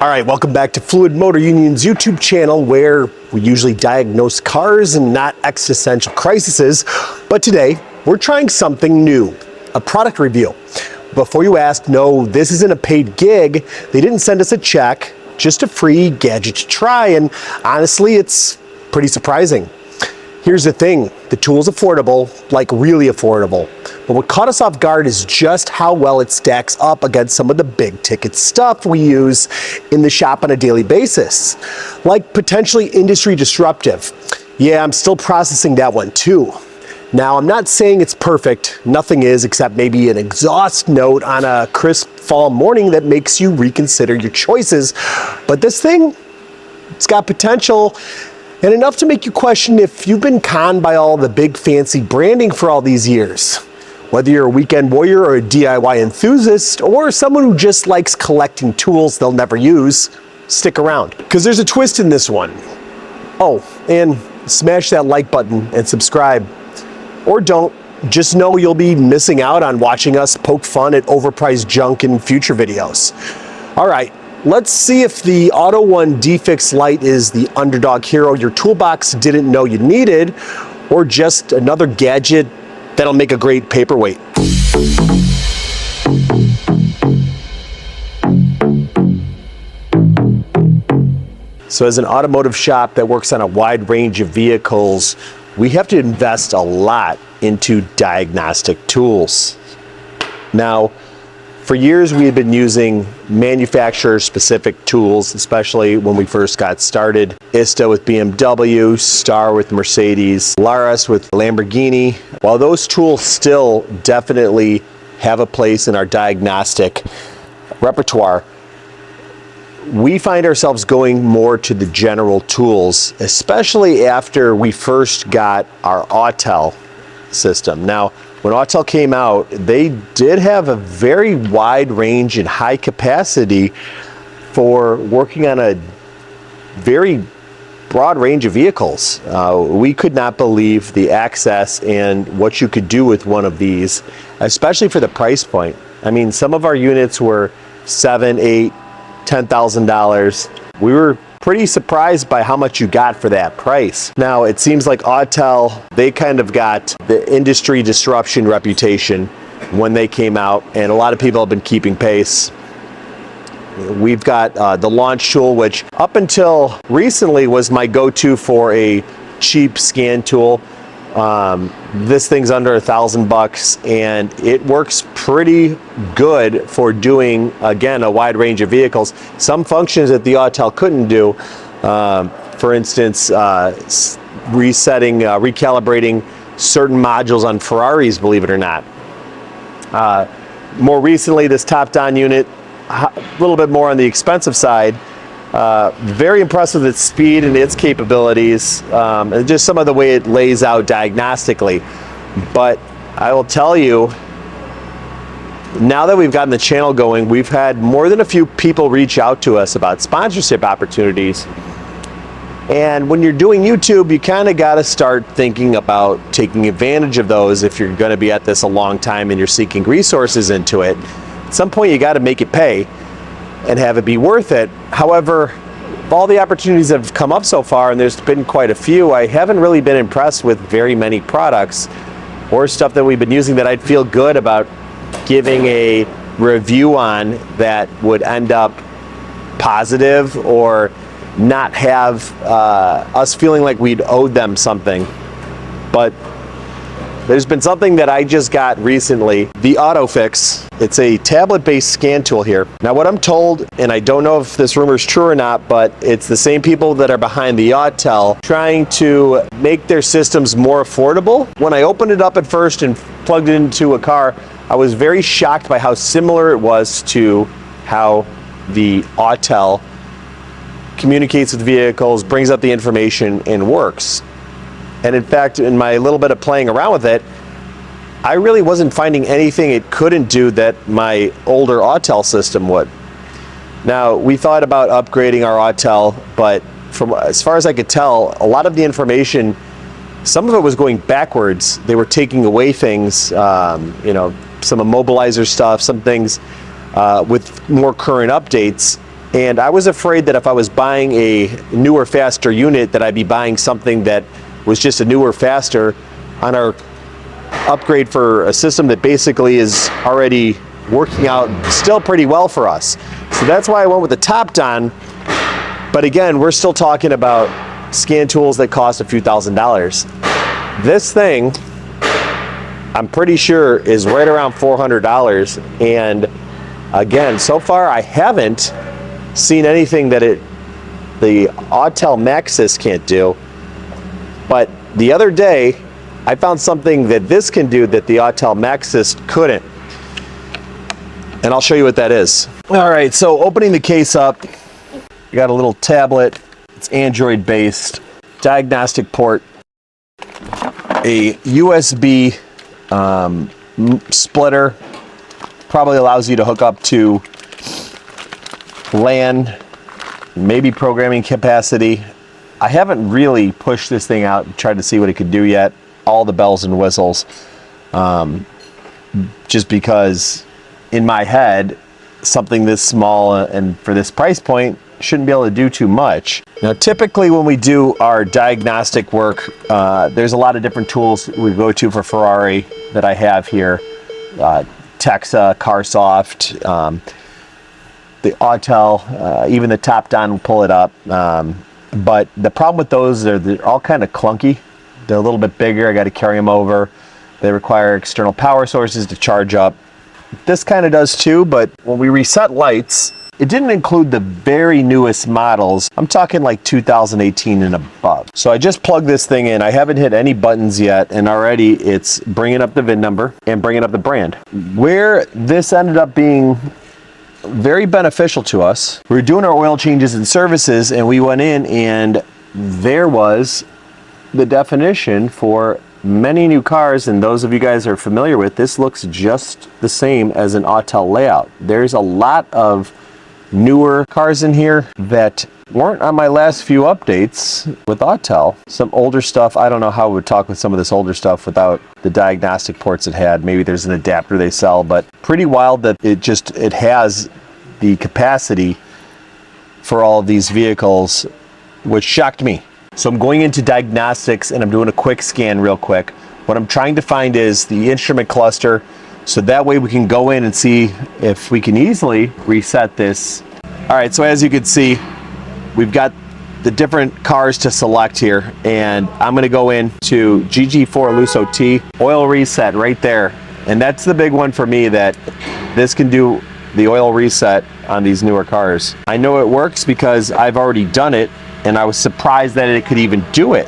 All right, welcome back to Fluid MotorUnion's YouTube channel, where we usually diagnose cars and not existential crises. But today, we're trying something new, a product review. Before you ask, no, this isn't a paid gig. They didn't send us a check, just a free gadget to try. And honestly, it's pretty surprising. Here's the thing, the tool's affordable, like really affordable. But what caught us off guard is just how well it stacks up against some of the big ticket stuff we use in the shop on a daily basis. Like potentially industry disruptive. Yeah, I'm still processing that one too. Now, I'm not saying it's perfect, nothing is, except maybe an exhaust note on a crisp fall morning that makes you reconsider your choices. But this thing, it's got potential. And enough to make you question if you've been conned by all the big fancy branding for all these years. Whether you're a weekend warrior or a DIY enthusiast, or someone who just likes collecting tools they'll never use, stick around. Because there's a twist in this one. Oh, and smash that like button and subscribe. Or don't, just know you'll be missing out on watching us poke fun at overpriced junk in future videos. All right. Let's see if the OTOFIX Lite is the underdog hero your toolbox didn't know you needed, or just another gadget that'll make a great paperweight. So as an automotive shop that works on a wide range of vehicles, we have to invest a lot into diagnostic tools. Now, for years, we had been using manufacturer-specific tools, especially when we first got started. ISTA with BMW, Star with Mercedes, Laris with Lamborghini. While those tools still definitely have a place in our diagnostic repertoire, we find ourselves going more to the general tools, especially after we first got our Autel system. Now, when Autel came out, they did have a very wide range and high capacity for working on a very broad range of vehicles. We could not believe the access and what you could do with one of these, especially for the price point. I mean, some of our units were $7,000, $8,000, $10,000. We were pretty surprised by how much you got for that price. Now, it seems like Autel, they kind of got the industry disruption reputation when they came out, and a lot of people have been keeping pace. We've got the launch tool, which up until recently was my go-to for a cheap scan tool. This thing's under $1,000 and it works pretty good for doing, again, a wide range of vehicles. Some functions that the Autel couldn't do, for instance, resetting, recalibrating certain modules on Ferraris, believe it or not. More recently, this top-down unit, a little bit more on the expensive side. Very impressed with its speed and its capabilities, and just some of the way it lays out diagnostically. But I will tell you, now that we've gotten the channel going, we've had more than a few people reach out to us about sponsorship opportunities. And when you're doing YouTube, you kind of got to start thinking about taking advantage of those if you're going to be at this a long time and you're seeking resources into it. At some point, you got to make it pay and have it be worth it. However, all the opportunities that have come up so far, and there's been quite a few, I haven't really been impressed with very many products or stuff that we've been using that I'd feel good about giving a review on that would end up positive or not have us feeling like we'd owed them something. But there's been something that I just got recently, the OTOFIX. It's a tablet-based scan tool here. Now, what I'm told, and I don't know if this rumor is true or not, but it's the same people that are behind the Autel trying to make their systems more affordable. When I opened it up at first and plugged it into a car, I was very shocked by how similar it was to how the Autel communicates with vehicles, brings up the information, and works. And in fact, in my little bit of playing around with it, I really wasn't finding anything it couldn't do that my older Autel system would. Now, we thought about upgrading our Autel, but from as far as I could tell, a lot of the information, some of it was going backwards. They were taking away things, you know, some immobilizer stuff, some things with more current updates. And I was afraid that if I was buying a newer, faster unit, that I'd be buying something that was just a newer, faster on our upgrade for a system that basically is already working out still pretty well for us. So that's why I went with the top-down. But again, we're still talking about scan tools that cost a few $1,000s. This thing, I'm pretty sure, is right around $400. And again, so far I haven't seen anything that the Autel Maxis can't do. But the other day, I found something that this can do that the Autel Maxis couldn't. And I'll show you what that is. All right, so opening the case up, you got a little tablet. It's Android based, diagnostic port, a USB splitter, probably allows you to hook up to LAN, maybe programming capacity. I haven't really pushed this thing out and tried to see what it could do yet. All the bells and whistles, just because in my head, something this small and for this price point shouldn't be able to do too much. Now, typically when we do our diagnostic work, there's a lot of different tools we go to for Ferrari that I have here. Texa, CarSoft, the Autel, even the top-down will pull it up. But the problem with those, they're all kind of clunky. They're a little bit bigger. I got to carry them over. They require external power sources to charge up. This kind of does too, but when we reset lights, it didn't include the very newest models. I'm talking like 2018 and above. So I just plugged this thing in. I haven't hit any buttons yet, and already it's bringing up the VIN number and bringing up the brand. Where this ended up being very beneficial to us, we were doing our oil changes and services, and we went in and there was the definition for many new cars, and those of you guys are familiar with this, looks just the same as an Autel layout. There's a lot of newer cars in here that weren't on my last few updates with Autel. Some older stuff, I don't know how it would talk with some of this older stuff without the diagnostic ports it had. Maybe there's an adapter they sell, but pretty wild that it has the capacity for all of these vehicles, which shocked me. So I'm going into diagnostics and I'm doing a quick scan real quick. What I'm trying to find is the instrument cluster, so that way we can go in and see if we can easily reset this. All right, so as you can see, we've got the different cars to select here, and I'm gonna go into GG4 Loose OT, oil reset right there. And that's the big one for me, that this can do the oil reset on these newer cars. I know it works because I've already done it, and I was surprised that it could even do it.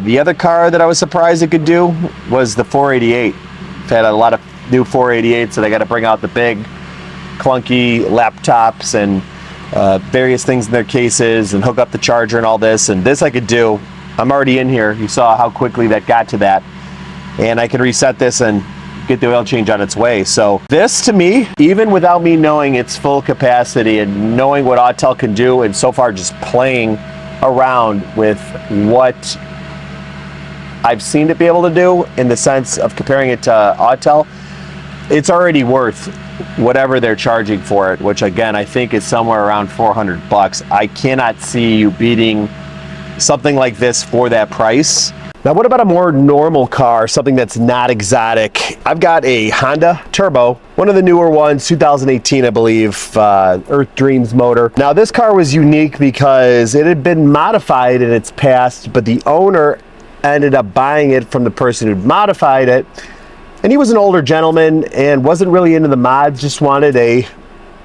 The other car that I was surprised it could do was the 488. I've had a lot of new 488s that I got to bring out the big, clunky laptops and various things in their cases and hook up the charger and all this. And this I could do. I'm already in here. You saw how quickly that got to that. And I can reset this and get the oil change on its way. So this, to me, even without me knowing its full capacity and knowing what Autel can do, and so far just playing around with what I've seen it be able to do in the sense of comparing it to Autel, it's already worth whatever they're charging for it, which again, I think is somewhere around $400. I cannot see you beating something like this for that price. Now, what about a more normal car, something that's not exotic? I've got a Honda Turbo, one of the newer ones, 2018, I believe, Earth Dreams motor. Now, this car was unique because it had been modified in its past, but the owner ended up buying it from the person who'd modified it. And he was an older gentleman and wasn't really into the mods, just wanted a,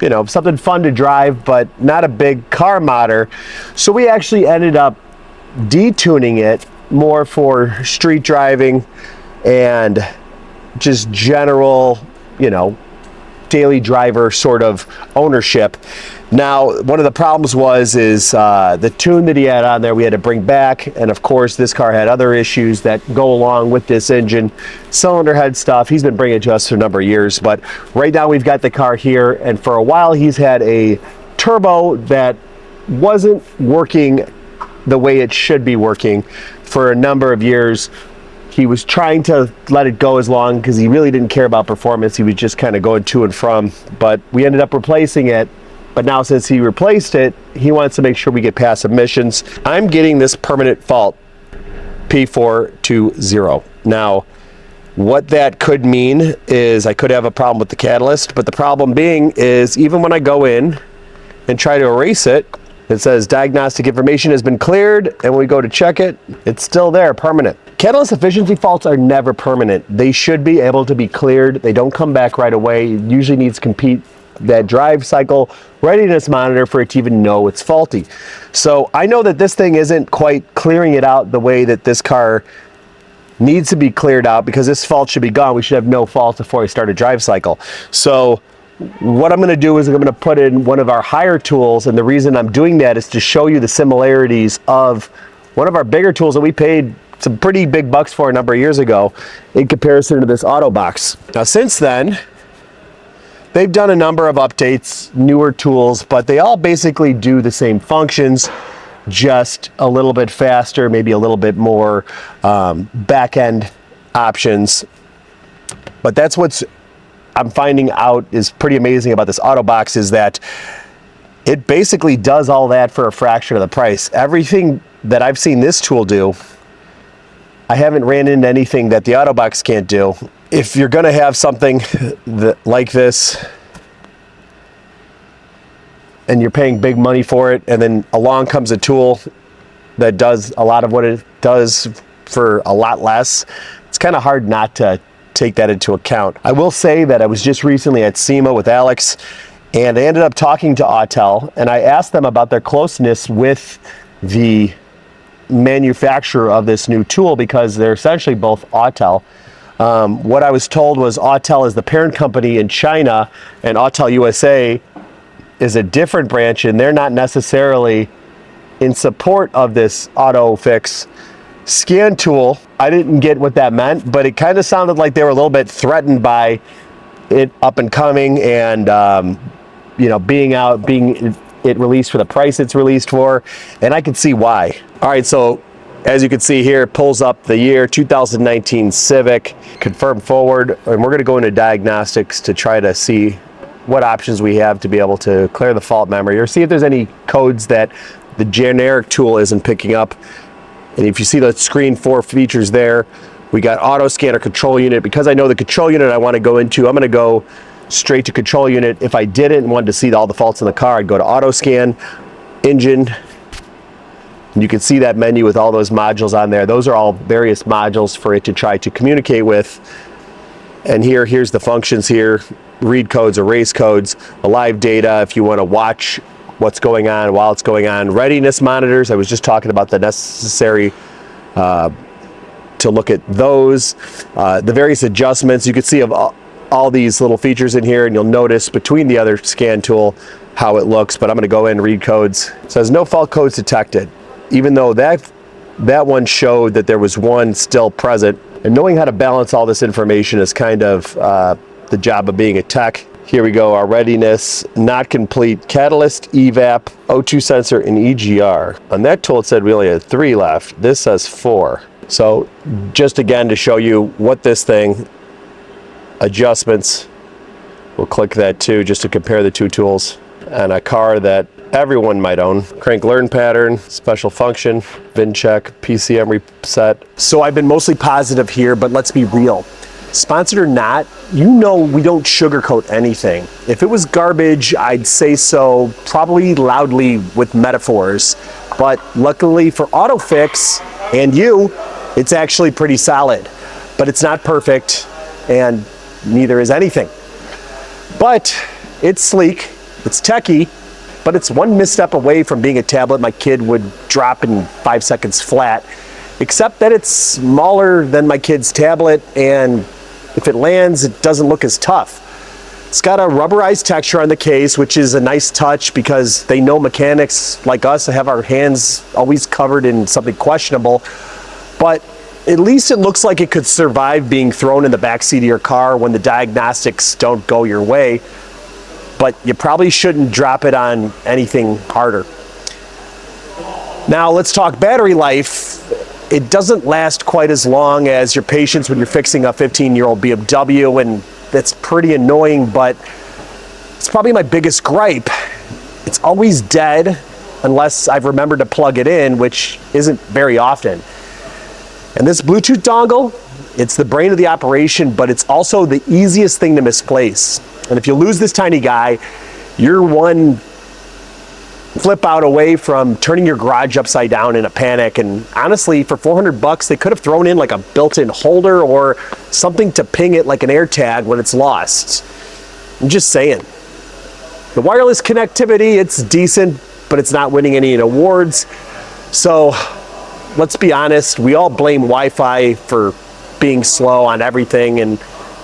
you know, something fun to drive, but not a big car modder. So we actually ended up detuning it more for street driving and just general, you know, daily driver sort of ownership. Now, one of the problems was the tune that he had on there we had to bring back, and of course this car had other issues that go along with this engine, cylinder head stuff. He's been bringing it to us for a number of years, but right now we've got the car here, and for a while he's had a turbo that wasn't working the way it should be working for a number of years. He was trying to let it go as long because he really didn't care about performance. He was just kind of going to and from, but we ended up replacing it But now since he replaced it, he wants to make sure we get past emissions. I'm getting this permanent fault, P420. Now, what that could mean is I could have a problem with the catalyst, but the problem being is even when I go in and try to erase it, it says diagnostic information has been cleared, and when we go to check it, it's still there, permanent. Catalyst efficiency faults are never permanent. They should be able to be cleared. They don't come back right away. It usually needs to complete that drive cycle readiness monitor for it to even know it's faulty. So I know that this thing isn't quite clearing it out the way that this car needs to be cleared out, because this fault should be gone. We should have no faults before we start a drive cycle. So what I'm going to do is I'm going to put in one of our higher tools, and the reason I'm doing that is to show you the similarities of one of our bigger tools that we paid some pretty big bucks for a number of years ago in comparison to this OTOFIX. Now since then, they've done a number of updates, newer tools, but they all basically do the same functions, just a little bit faster, maybe a little bit more back-end options. But that's what's I'm finding out is pretty amazing about this OTOFIX, is that it basically does all that for a fraction of the price. Everything that I've seen this tool do, I haven't ran into anything that the OTOFIX can't do. If you're gonna have something like this, and you're paying big money for it, and then along comes a tool that does a lot of what it does for a lot less, it's kind of hard not to take that into account. I will say that I was just recently at SEMA with Alex, and I ended up talking to Autel, and I asked them about their closeness with the manufacturer of this new tool, because they're essentially both Autel. What I was told was Autel is the parent company in China, and Autel USA is a different branch, and they're not necessarily in support of this OTOFIX scan tool. I didn't get what that meant, but it kind of sounded like they were a little bit threatened by it up and coming, and you know, being it released for the price it's released for, and I can see why. All right, so as you can see here, it pulls up the year 2019 Civic, confirm forward, and we're going to go into diagnostics to try to see what options we have to be able to clear the fault memory, or see if there's any codes that the generic tool isn't picking up. And if you see the screen 4 features there, we got auto scanner, control unit. Because I know the control unit I want to go into, I'm going to go straight to control unit. If I didn't want to see all the faults in the car, I'd go to auto scan, engine, and you can see that menu with all those modules on there. Those are all various modules for it to try to communicate with. And here's the functions here: read codes, erase codes, the live data if you want to watch what's going on while it's going on, readiness monitors. I was just talking about the necessary to look at those, the various adjustments. You can see of all these little features in here, and you'll notice between the other scan tool how it looks. But I'm going to go in and read codes. It says no fault codes detected, even though that one showed that there was one still present. And knowing how to balance all this information is kind of the job of being a tech. Here we go, our readiness, not complete, catalyst, evap, O2 sensor, and EGR. On that tool it said we only had 3 left. This says 4. So just again to show you what this thing, adjustments, we'll click that too, just to compare the two tools. And a car that everyone might own. Crank learn pattern, special function, VIN check, PCM reset. So I've been mostly positive here, but let's be real. Sponsored or not, you know we don't sugarcoat anything. If it was garbage, I'd say so, probably loudly with metaphors. But luckily for OTOFIX and you, it's actually pretty solid. But it's not perfect, and neither is anything. But it's sleek, it's techie, but it's one misstep away from being a tablet my kid would drop in 5 seconds flat, except that it's smaller than my kid's tablet, and if it lands, it doesn't look as tough. It's got a rubberized texture on the case, which is a nice touch because they know mechanics like us have our hands always covered in something questionable. But at least it looks like it could survive being thrown in the backseat of your car when the diagnostics don't go your way. But you probably shouldn't drop it on anything harder. Now let's talk battery life. It doesn't last quite as long as your patience when you're fixing a 15-year-old BMW, and that's pretty annoying, but it's probably my biggest gripe It's always dead unless I've remembered to plug it in, which isn't very often. And this Bluetooth dongle, it's the brain of the operation, but it's also the easiest thing to misplace. And if you lose this tiny guy, you're one flip out away from turning your garage upside down in a panic. And honestly, for 400 bucks, they could have thrown in like a built-in holder or something to ping it like an AirTag when it's lost. I'm just saying. The wireless connectivity, it's decent, but it's not winning any awards. So let's be honest, we all blame Wi-Fi for being slow on everything, and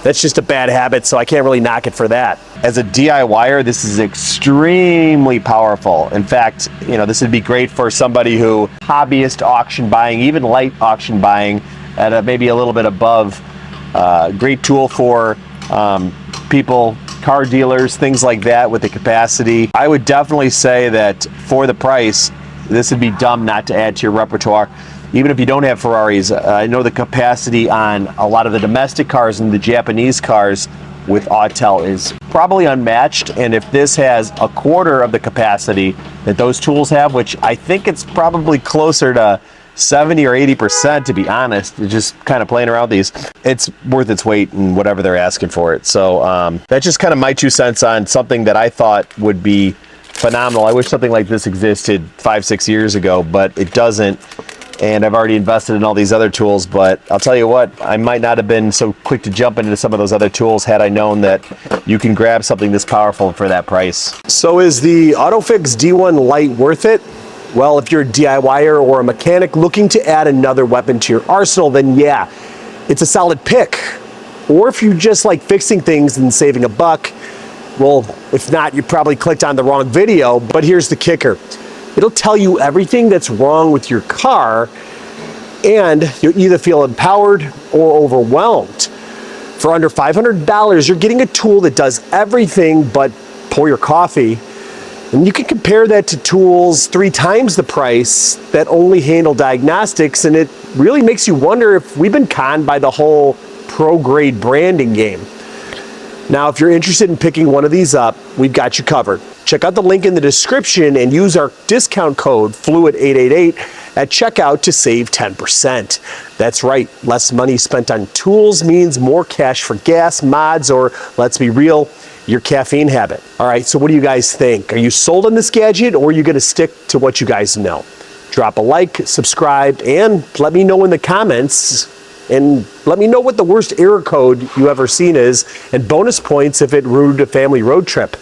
that's just a bad habit, so I can't really knock it for that. As a DIYer, this is extremely powerful. In fact, you know, this would be great for somebody who hobbyist auction buying, even light auction buying at maybe a little bit above. Great tool for people, car dealers, things like that with the capacity. I would definitely say that for the price, this would be dumb not to add to your repertoire. Even if you don't have Ferraris, I know the capacity on a lot of the domestic cars and the Japanese cars with Autel is probably unmatched. And if this has a quarter of the capacity that those tools have, which I think it's probably closer to 70 or 80%, to be honest, just kind of playing around with these, it's worth its weight in whatever they're asking for it. So that's just kind of my 2 cents on something that I thought would be phenomenal. I wish something like this existed 5-6 years ago, but it doesn't. And I've already invested in all these other tools, but I'll tell you what, I might not have been so quick to jump into some of those other tools had I known that you can grab something this powerful for that price. So is the OTOFIX D1 Lite worth it? Well, if you're a DIYer or a mechanic looking to add another weapon to your arsenal, then yeah, it's a solid pick. Or if you just like fixing things and saving a buck, well, if not, you probably clicked on the wrong video, but here's the kicker. It'll tell you everything that's wrong with your car, and you'll either feel empowered or overwhelmed. For under $500, you're getting a tool that does everything but pour your coffee. And you can compare that to tools 3 times the price that only handle diagnostics, and it really makes you wonder if we've been conned by the whole pro-grade branding game. Now, if you're interested in picking one of these up, we've got you covered. Check out the link in the description and use our discount code FLUID888 at checkout to save 10%. That's right, less money spent on tools means more cash for gas, mods, or let's be real, your caffeine habit. All right, so what do you guys think? Are you sold on this gadget, or are you gonna stick to what you guys know? Drop a like, subscribe, and let me know in the comments. And let me know what the worst error code you ever seen is, and bonus points if it ruined a family road trip.